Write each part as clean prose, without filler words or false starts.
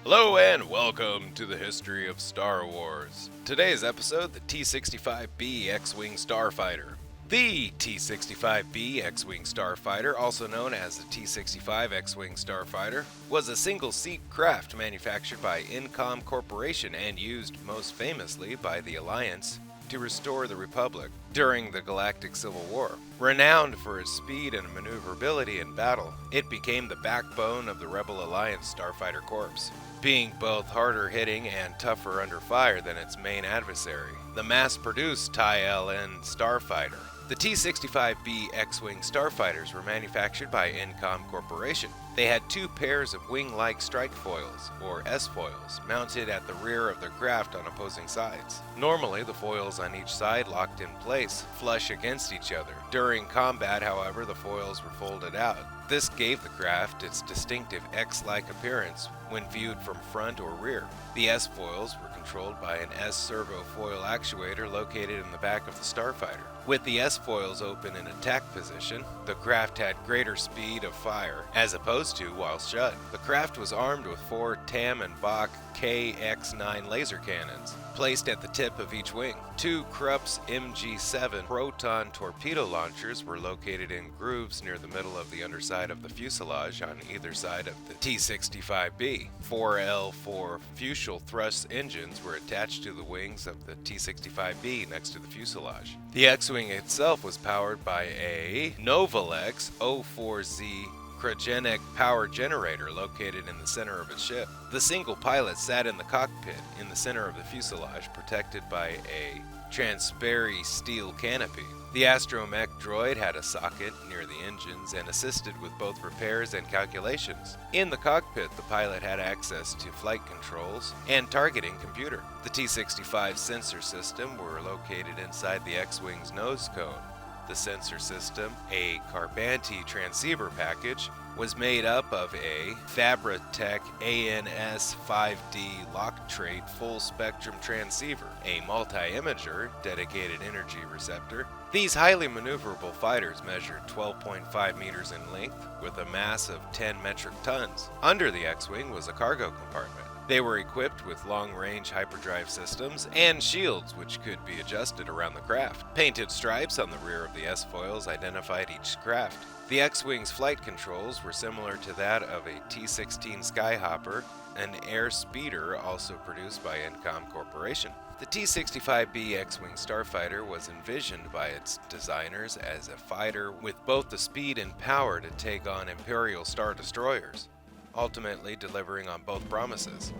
Hello and welcome to the history of Star Wars. Today's episode, the T-65B X-Wing Starfighter. The T-65B X-Wing Starfighter, also known as the T-65 X-Wing Starfighter, was a single-seat craft manufactured by Incom Corporation and used most famously by the Alliance to restore the Republic during the Galactic Civil War. Renowned for its speed and maneuverability in battle, it became the backbone of the Rebel Alliance Starfighter Corps, being both harder hitting and tougher under fire than its main adversary, the mass-produced TIE-LN Starfighter. The T-65B X-Wing Starfighters were manufactured by Incom Corporation. They had two pairs of wing-like strike foils, or S-foils, mounted at the rear of their craft on opposing sides. Normally, the foils on each side locked in place, flush against each other. During combat, however, the foils were folded out. This gave the craft its distinctive X-like appearance when viewed from front or rear. The S-foils were controlled by an S-servo foil actuator located in the back of the Starfighter. With the S-foils open in attack position, the craft had greater speed of fire, as opposed to while shut. The craft was armed with 4 Tam and Bach KX-9 laser cannons, placed at the tip of each wing. 2 Krupp's MG-7 proton torpedo launchers were located in grooves near the middle of the underside of the fuselage on either side of the T-65B. 4 L4 Fusible thrust engines were attached to the wings of the T-65B next to the fuselage. The X-Wing itself was powered by a Novalex 04Z cryogenic power generator located in the center of its ship. The single pilot sat in the cockpit in the center of the fuselage, protected by a transparent steel canopy. The astromech droid had a socket near the engines and assisted with both repairs and calculations. In the cockpit, the pilot had access to flight controls and targeting computer. The T-65 sensor system were located inside the X-Wing's nose cone. The sensor system, a Carbanti transceiver package, was made up of a Fabritech ANS-5D lock trait full-spectrum transceiver, a multi-imager dedicated energy receptor. These highly maneuverable fighters measured 12.5 meters in length with a mass of 10 metric tons. Under the X-Wing was a cargo compartment. They were equipped with long-range hyperdrive systems and shields which could be adjusted around the craft. Painted stripes on the rear of the S-foils identified each craft. The X-Wing's flight controls were similar to that of a T-16 Skyhopper, an air speeder also produced by Incom Corporation. The T-65B X-Wing Starfighter was envisioned by its designers as a fighter with both the speed and power to take on Imperial Star Destroyers, ultimately delivering on both promises.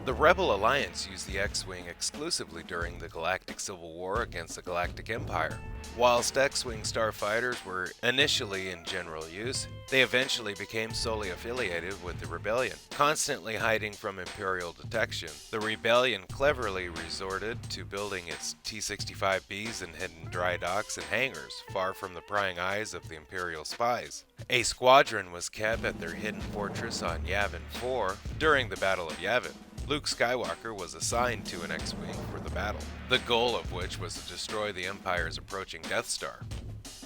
The Rebel Alliance used the X-Wing exclusively during the Galactic Civil War against the Galactic Empire. Whilst X-Wing starfighters were initially in general use, they eventually became solely affiliated with the Rebellion. Constantly hiding from Imperial detection, the Rebellion cleverly resorted to building its T-65Bs in hidden dry docks and hangars, far from the prying eyes of the Imperial spies. A squadron was kept at their hidden fortress on Yavin 4 during the Battle of Yavin. Luke Skywalker was assigned to an X-Wing for the battle, the goal of which was to destroy the Empire's approaching Death Star.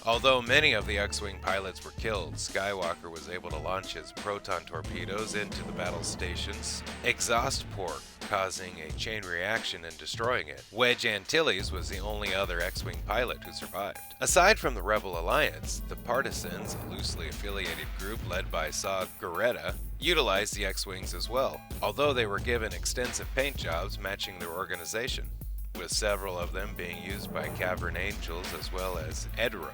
Although many of the X-Wing pilots were killed, Skywalker was able to launch his proton torpedoes into the battle station's exhaust port, causing a chain reaction and destroying it. Wedge Antilles was the only other X-Wing pilot who survived. Aside from the Rebel Alliance, the Partisans, a loosely affiliated group led by Saw Gerrera, utilized the X-Wings as well, although they were given extensive paint jobs matching their organization, with several of them being used by Cavern Angels as well as Edro.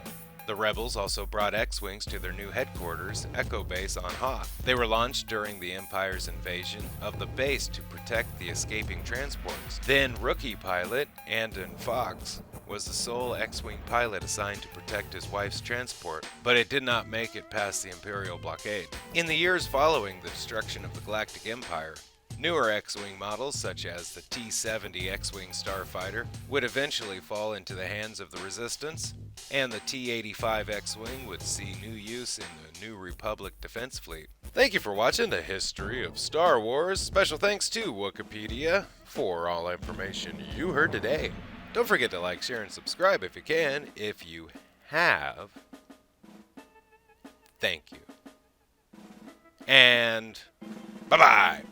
The Rebels also brought X-Wings to their new headquarters, Echo Base on Hoth. They were launched during the Empire's invasion of the base to protect the escaping transports. Then rookie pilot Andon Fox was the sole X-Wing pilot assigned to protect his wife's transport, but it did not make it past the Imperial blockade. In the years following the destruction of the Galactic Empire, newer X-Wing models, such as the T-70 X-Wing Starfighter, would eventually fall into the hands of the Resistance, and the T-85 X-Wing would see new use in the New Republic Defense Fleet. Thank you for watching the history of Star Wars. Special thanks to Wikipedia for all information you heard today. Don't forget to like, share, and subscribe if you can. If you have, thank you. And bye-bye.